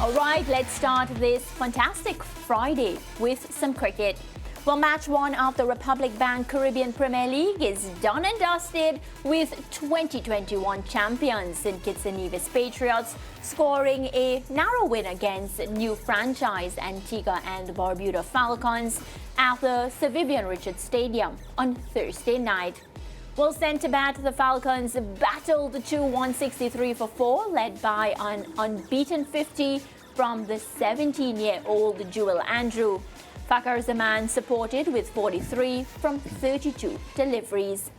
All right, let's start this fantastic Friday with some cricket. Well, match one of the Republic Bank Caribbean Premier League is done and dusted with 2021 champions St. Kitts and Nevis Patriots scoring a narrow win against new franchise Antigua and Barbados Falcons at the Sir Vivian Richards Stadium on Thursday night. Well, centre-back, the Falcons battled to 163 for 4, led by an unbeaten 50 from the 17-year-old Jewel Andrew. Fakar Zaman supported with 43 from 32 deliveries.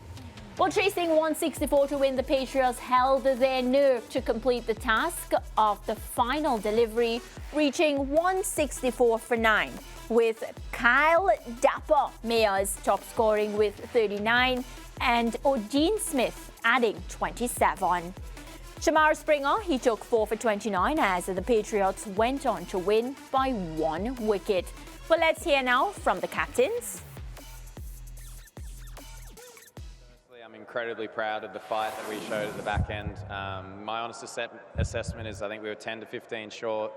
While chasing 164 to win, the Patriots held their nerve to complete the task of the final delivery, reaching 164 for 9, with Kyle Dapper Mayers top scoring with 39 and Odin Smith adding 27. Shamar Springer, he took 4 for 29 as the Patriots went on to win by 1 wicket. Well, let's hear now from the captains. I'm incredibly proud of the fight that we showed at the back end. My honest assessment is I think we were 10 to 15 short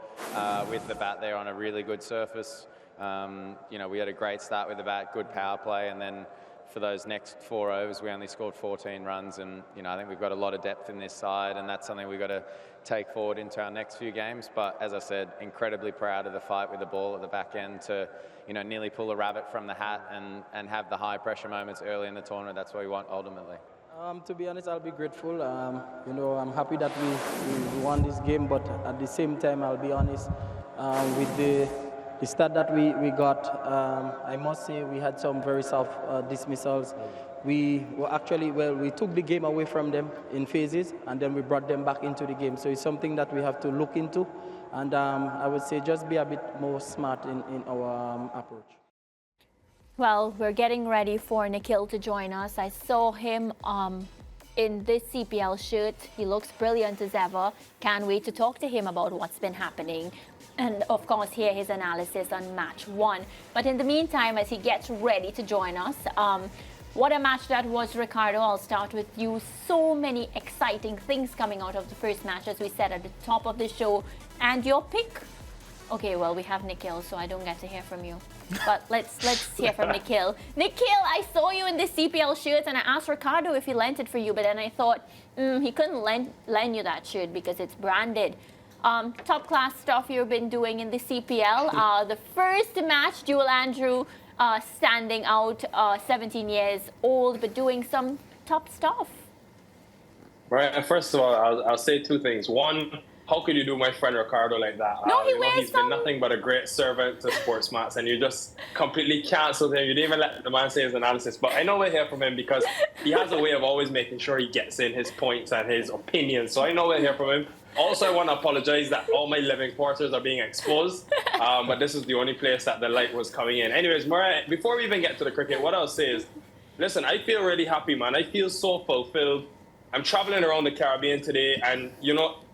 with the bat there on a really good surface. We had a great start with the bat, good power play, and then for those next 4 overs we only scored 14 runs, and I think we've got a lot of depth in this side, and that's something we've got to take forward into our next few games. But as I said, incredibly proud of the fight with the ball at the back end to nearly pull a rabbit from the hat and have the high pressure moments early in the tournament. That's what we want ultimately. To be honest, I'll be grateful. I'm happy that we won this game, but at the same time, I'll be honest, with the start that we got, I must say we had some very soft dismissals. We took the game away from them in phases, and then we brought them back into the game. So it's something that we have to look into, and I would say just be a bit more smart in our approach. Well, we're getting ready for Nikhil to join us. I saw him in this CPL shirt. He looks brilliant as ever. Can't wait to talk to him about what's been happening. And of course, hear his analysis on match one. But in the meantime, as he gets ready to join us, what a match that was, Ricardo. I'll start with you. So many exciting things coming out of the first match, as we said at the top of the show. And your pick? Okay, well, we have Nikhil, so I don't get to hear from you. But let's hear from Nikhil. Nikhil, I saw you in this CPL shirt, and I asked Ricardo if he lent it for you, but then I thought he couldn't lend you that shirt because it's branded. Top class stuff you've been doing in the CPL. The first match, Jewel Andrew standing out, 17 years old, but doing some top stuff. Right. First of all, I'll say 2 things. One, how could you do my friend Ricardo like that? No, he's been nothing but a great servant to SportsMax, and you just completely cancelled him. You didn't even let the man say his analysis. But I know we'll hear from him because he has a way of always making sure he gets in his points and his opinions. So I know we'll hear from him. Also, I want to apologize that all my living quarters are being exposed, but this is the only place that the light was coming in. Anyways, Mariah, before we even get to the cricket, what I'll say is, listen, I feel really happy, man. I feel so fulfilled. I'm traveling around the Caribbean today, and,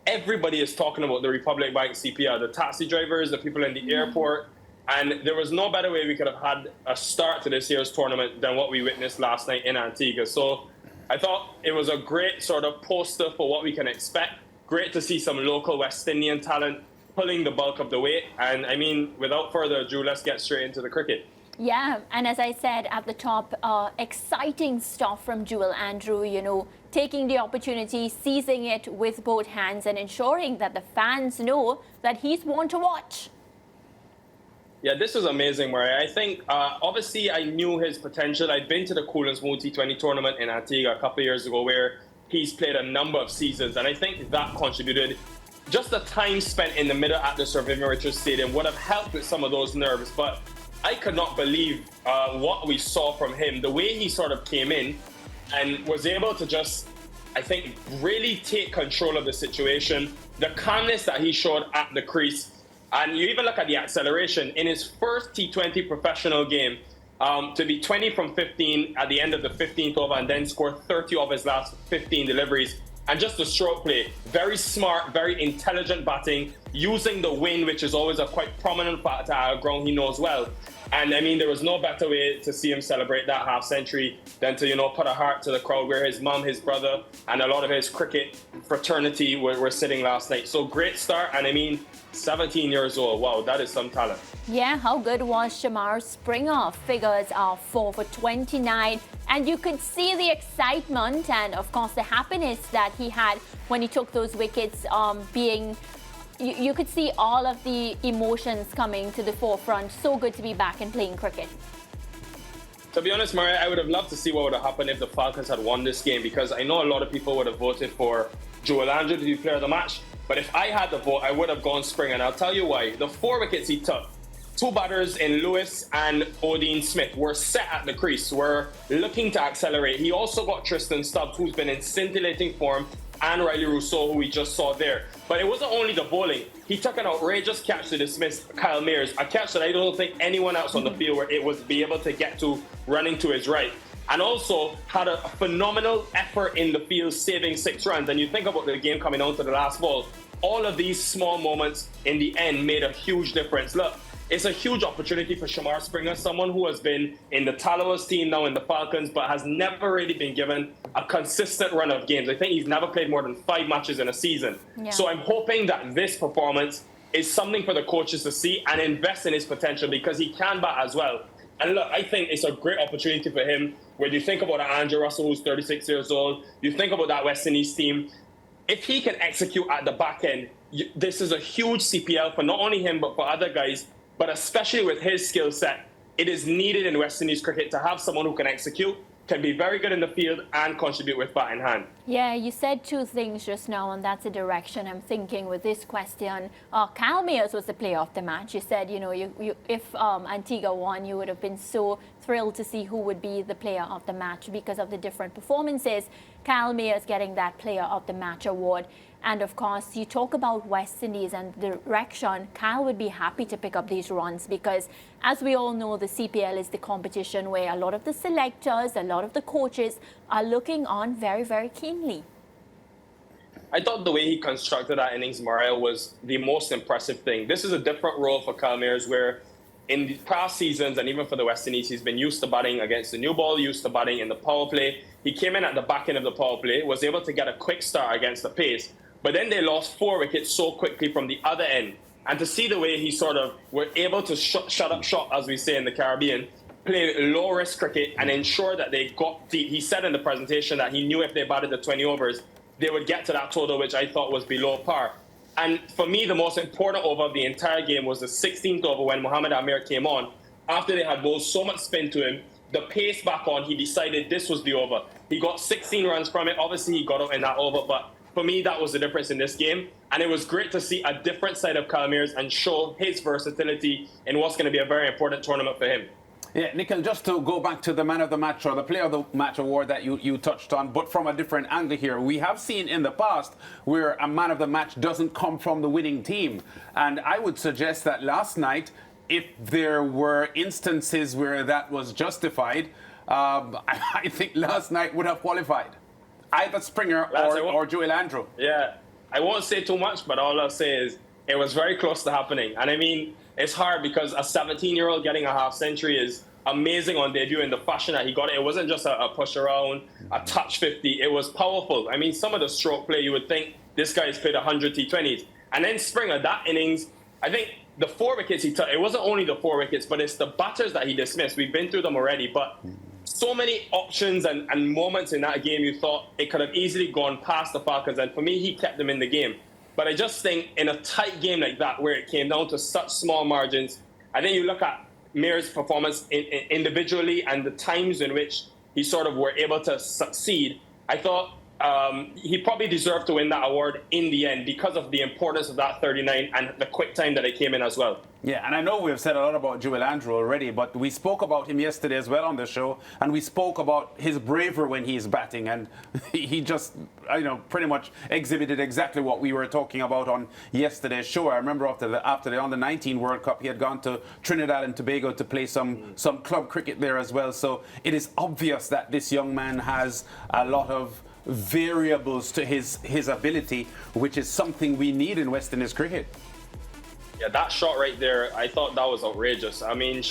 everybody is talking about the Republic Bank CPR, the taxi drivers, the people in the airport, and there was no better way we could have had a start to this year's tournament than what we witnessed last night in Antigua. So I thought it was a great sort of poster for what we can expect. Great to see some local West Indian talent pulling the bulk of the weight. And I mean, without further ado, let's get straight into the cricket. Yeah, and as I said at the top, exciting stuff from Jewel Andrew, taking the opportunity, seizing it with both hands and ensuring that the fans know that he's one to watch. Yeah, this was amazing, Mariah. I think, obviously, I knew his potential. I'd been to the Cool and Smooth T20 tournament in Antigua a couple of years ago where he's played a number of seasons, and I think that contributed. Just the time spent in the middle at the Sir Vivian Richards Stadium would have helped with some of those nerves, but I could not believe what we saw from him. The way he sort of came in and was able to just, I think, really take control of the situation, the calmness that he showed at the crease, and you even look at the acceleration. In his first T20 professional game, to be 20 from 15 at the end of the 15th over and then score 30 of his last 15 deliveries, And just the stroke play, very smart, very intelligent batting, using the wind, which is always a quite prominent factor at a ground he knows well. And I mean, there was no better way to see him celebrate that half century than to, put a heart to the crowd where his mum, his brother, and a lot of his cricket fraternity were sitting last night. So great start. And I mean, 17 years old. Wow, that is some talent. Yeah, how good was Shamar Springer? Figures are 4 for 29. And you could see the excitement and, of course, the happiness that he had when he took those wickets You could see all of the emotions coming to the forefront. So good to be back and playing cricket. To be honest, Maria, I would have loved to see what would have happened if the Falcons had won this game, because I know a lot of people would have voted for Joel Andrew to be player of the match. But if I had the vote, I would have gone Springer. And I'll tell you why. The 4 wickets he took, 2 batters in Lewis and Odean Smith were set at the crease, were looking to accelerate. He also got Tristan Stubbs, who's been in scintillating form, and Riley Rousseau, who we just saw there. But it wasn't only the bowling. He took an outrageous catch to dismiss Kyle Mayers, a catch that I don't think anyone else on the field were able to be able to get to, running to his right. And also had a phenomenal effort in the field, saving 6 runs. And you think about the game coming down to the last ball, all of these small moments in the end made a huge difference. Look, it's a huge opportunity for Shamar Springer, someone who has been in the Tallawahs team, now in the Falcons, but has never really been given a consistent run of games. I think he's never played more than 5 matches in a season. Yeah. So I'm hoping that this performance is something for the coaches to see and invest in his potential, because he can bat as well. And look, I think it's a great opportunity for him. Whether you think about Andrew Russell, who's 36 years old, you think about that West Indies team, if he can execute at the back end, this is a huge CPL for not only him, but for other guys. But especially with his skill set, it is needed in West Indies cricket to have someone who can execute, can be very good in the field, and contribute with bat in hand. Yeah, you said 2 things just now, and that's the direction I'm thinking with this question. Kyle Mayers was the player of the match. You said, if Antigua won, you would have been so thrilled to see who would be the player of the match because of the different performances. Kyle Mayers getting that player of the match award. And of course, you talk about West Indies and the direction. Kyle would be happy to pick up these runs because, as we all know, the CPL is the competition where a lot of the selectors, a lot of the coaches are looking on very, very keenly. I thought the way he constructed that innings, Maria, was the most impressive thing. This is a different role for Kyle Mayers, where in the past seasons, and even for the West Indies, he's been used to batting against the new ball, used to batting in the power play. He came in at the back end of the power play, was able to get a quick start against the pace. But then they lost 4 wickets so quickly from the other end. And to see the way he sort of were able to shut up shop, as we say in the Caribbean, play low-risk cricket and ensure that they got deep. He said in the presentation that he knew if they batted the 20 overs, they would get to that total, which I thought was below par. And for me, the most important over of the entire game was the 16th over when Mohammad Amir came on. After they had bowled so much spin to him, the pace back on, he decided this was the over. He got 16 runs from it. Obviously, he got out in that over, but for me, that was the difference in this game. And it was great to see a different side of Kyle Mayers and show his versatility in what's going to be a very important tournament for him. Yeah, Nikhil, just to go back to the man of the match or the player of the match award that you touched on, but from a different angle here. We have seen in the past where a man of the match doesn't come from the winning team. And I would suggest that last night, if there were instances where that was justified, I think last night would have qualified. Either Springer or Joel Andrew. Yeah, I won't say too much, but all I'll say is it was very close to happening. And I mean, it's hard because a 17-year-old getting a half century is amazing on debut in the fashion that he got it. It wasn't just a push around, a touch 50. It was powerful. I mean, some of the stroke play, you would think this guy's played 100 T20s. And then Springer, that innings, I think the 4 wickets he took, it wasn't only the 4 wickets, but it's the batters that he dismissed. We've been through them already, but so many options and moments in that game you thought it could have easily gone past the Falcons. And for me, he kept them in the game. But I just think in a tight game like that, where it came down to such small margins, I think you look at Mayers' performance individually and the times in which he sort of were able to succeed. I thought he probably deserved to win that award in the end because of the importance of that 39 and the quick time that it came in as well. Yeah, and I know we've said a lot about Joel Andrew already, but we spoke about him yesterday as well on the show, and we spoke about his bravery when he's batting, and he just, pretty much exhibited exactly what we were talking about on yesterday's show. I remember after the Under-19 World Cup, he had gone to Trinidad and Tobago to play some club cricket there as well. So it is obvious that this young man has a lot of variables to his ability, which is something we need in West Indies cricket. Yeah, that shot right there, I thought that was outrageous. I mean,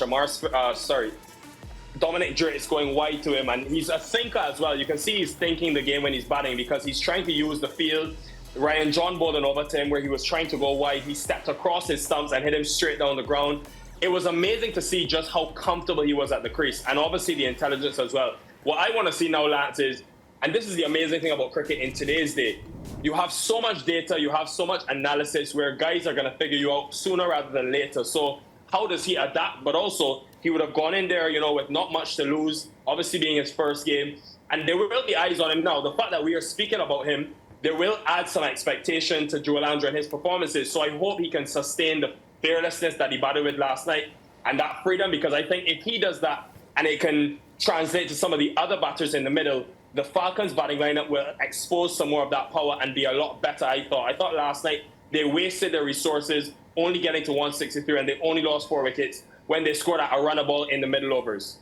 Dominic Drakes going wide to him, and he's a thinker as well. You can see he's thinking the game when he's batting because he's trying to use the field. Ryan John bowling over to him where he was trying to go wide. He stepped across his stumps and hit him straight down the ground. It was amazing to see just how comfortable he was at the crease, and obviously the intelligence as well. What I want to see now, Lance, is, and this is the amazing thing about cricket in today's day, you have so much data, you have so much analysis where guys are going to figure you out sooner rather than later. So how does he adapt? But also, he would have gone in there, with not much to lose, obviously being his first game. And there will be eyes on him now. The fact that we are speaking about him, there will add some expectation to Joel Andrew and his performances. So I hope he can sustain the fearlessness that he batted with last night and that freedom, because I think if he does that and it can translate to some of the other batters in the middle, the Falcons batting lineup will expose some more of that power and be a lot better, I thought. I thought last night they wasted their resources, only getting to 163, and they only lost 4 wickets when they scored a runner ball in the middle overs.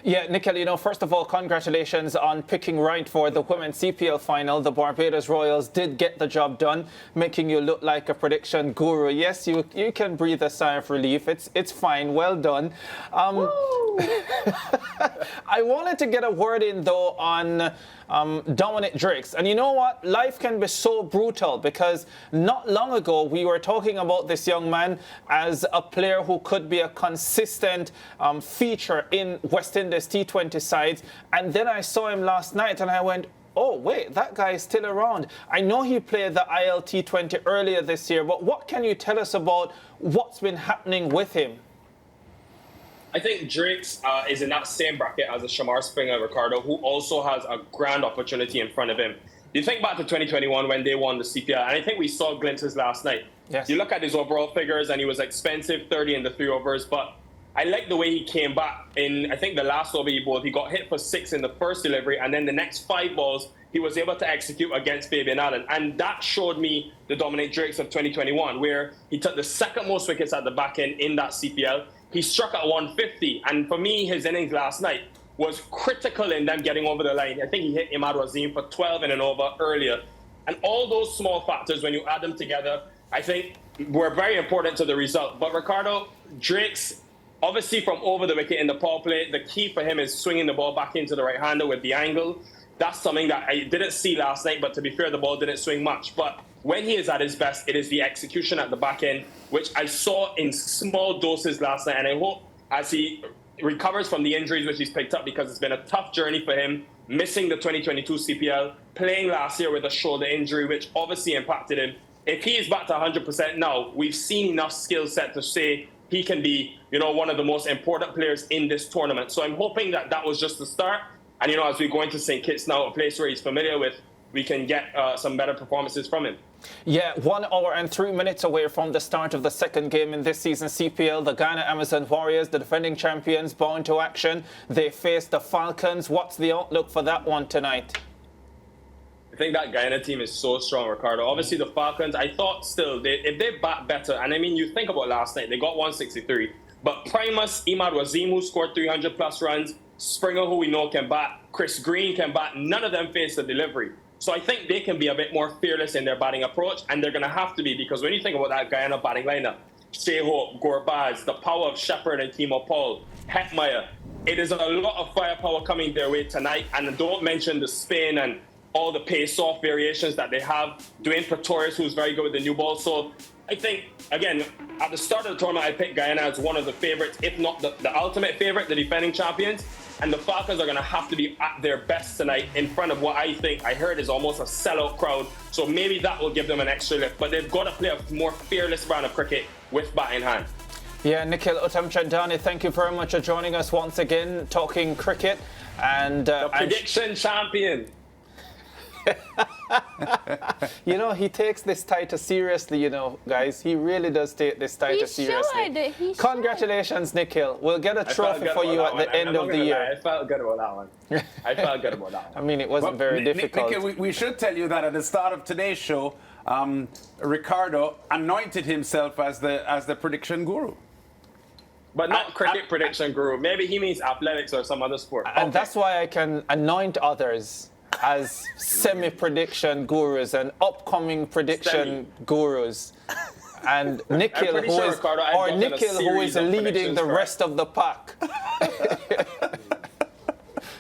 Yeah, Nikhil, first of all, congratulations on picking right for the Women's CPL final. The Barbados Royals did get the job done, making you look like a prediction guru. Yes, you can breathe a sigh of relief. It's fine. Well done. I wanted to get a word in, though, on Dominic Drakes. And you know what? Life can be so brutal, because not long ago we were talking about this young man as a player who could be a consistent feature in West Indies T20 sides. And then I saw him last night and I went, oh, wait, that guy is still around. I know he played the ILT20 earlier this year, but what can you tell us about what's been happening with him? I think Drakes is in that same bracket as a Shamar Springer, Ricardo, who also has a grand opportunity in front of him. You think back to 2021 when they won the CPL, and I think we saw glimpses last night. Yes. You look at his overall figures, and he was expensive, 30 in the 3 overs, but I like the way he came back. In, I think, the last over he bowled, he got hit for 6 in the first delivery, and then the next 5 balls, he was able to execute against Fabian Allen. And that showed me the Dominic Drakes of 2021, where he took the second most wickets at the back end in that CPL. He struck at 150, and for me, his innings last night was critical in them getting over the line. I think he hit Imad Wasim for 12 in an over earlier. And all those small factors, when you add them together, I think were very important to the result. But Ricardo, Drakes, obviously from over the wicket in the power play, the key for him is swinging the ball back into the right-hander with the angle. That's something that I didn't see last night, but to be fair, the ball didn't swing much. But when he is at his best, it is the execution at the back end, which I saw in small doses last night. And I hope as he recovers from the injuries which he's picked up, because it's been a tough journey for him, missing the 2022 CPL, playing last year with a shoulder injury, which obviously impacted him. If he is back to 100% now, we've seen enough skill set to say he can be, one of the most important players in this tournament. So I'm hoping that that was just the start. And, as we go into St. Kitts now, a place where he's familiar with, we can get some better performances from him. Yeah, 1 hour and 3 minutes away from the start of the second game in this season's CPL. The Ghana Amazon Warriors, the defending champions, bound to action. They face the Falcons. What's the outlook for that one tonight? I think that Guyana team is so strong, Ricardo. Obviously, the Falcons, I thought still, if they bat better, and I mean, you think about last night, they got 163. But Primus, Imad Wasim, who scored 300-plus runs, Springer, who we know can bat, Chris Green can bat, none of them faced the delivery. So I think they can be a bit more fearless in their batting approach, and they're going to have to be, because when you think about that Guyana batting lineup, Shea Hope, Gorbaz, the power of Shepherd and Timo Paul, Hetmeyer, it is a lot of firepower coming their way tonight, and don't mention the spin and all the pace-off variations that they have. Dwayne Pretorius, who's very good with the new ball. So I think, again, at the start of the tournament, I picked Guyana as one of the favorites, if not the ultimate favorite, the defending champions. And the Falcons are going to have to be at their best tonight in front of what I think, I heard, is almost a sellout crowd. So maybe that will give them an extra lift. But they've got to play a more fearless brand of cricket with bat in hand. Yeah, Nikhil Uttamchandani, thank you very much for joining us once again, talking cricket. And the prediction champion. He takes this title seriously, guys. He really does take this title seriously. He Congratulations, Nikhil. We'll get a trophy for you at the end of the year. I felt good about that one. I mean, it wasn't very difficult. Nikhil, we should tell you that at the start of today's show, Ricardo anointed himself as the prediction guru. But not cricket prediction guru. Maybe he means athletics or some other sport. And that's why I can anoint others. as semi-prediction gurus and upcoming prediction gurus. And Nikhil, pretty sure, Ricardo, I've gotten a Nikhil, who is series of leading predictions the correct. rest of the pack.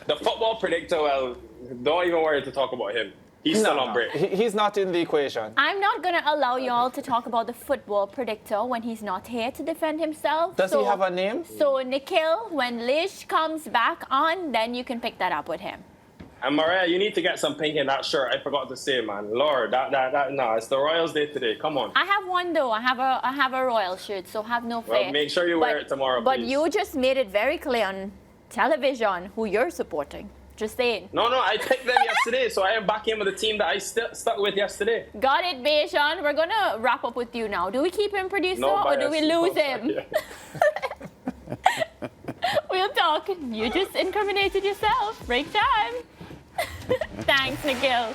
The football predictor, well, don't even worry to talk about him. He's still on break. He's not in the equation. I'm not going to allow y'all to talk about the football predictor when he's not here to defend himself. Does he have a name? So, Nikhil, when Lish comes back on, then you can pick that up with him. And Mariah, you need to get some pink in that shirt. I forgot to say, man. Lord, no, it's the Royals Day today. Come on. I have one though. I have a Royal shirt, so have no fear. Well, make sure you wear it tomorrow, But please. you just made it very clear on television who you're supporting. Just saying. No, I picked them yesterday, so I am back in with the team that I stuck with yesterday. Got it, Beishan. We're gonna wrap up with you now. Do we keep him, producer, No or do we bias. lose No him? bias. We'll talk. You just incriminated yourself. Break time. Thanks, Nikhil.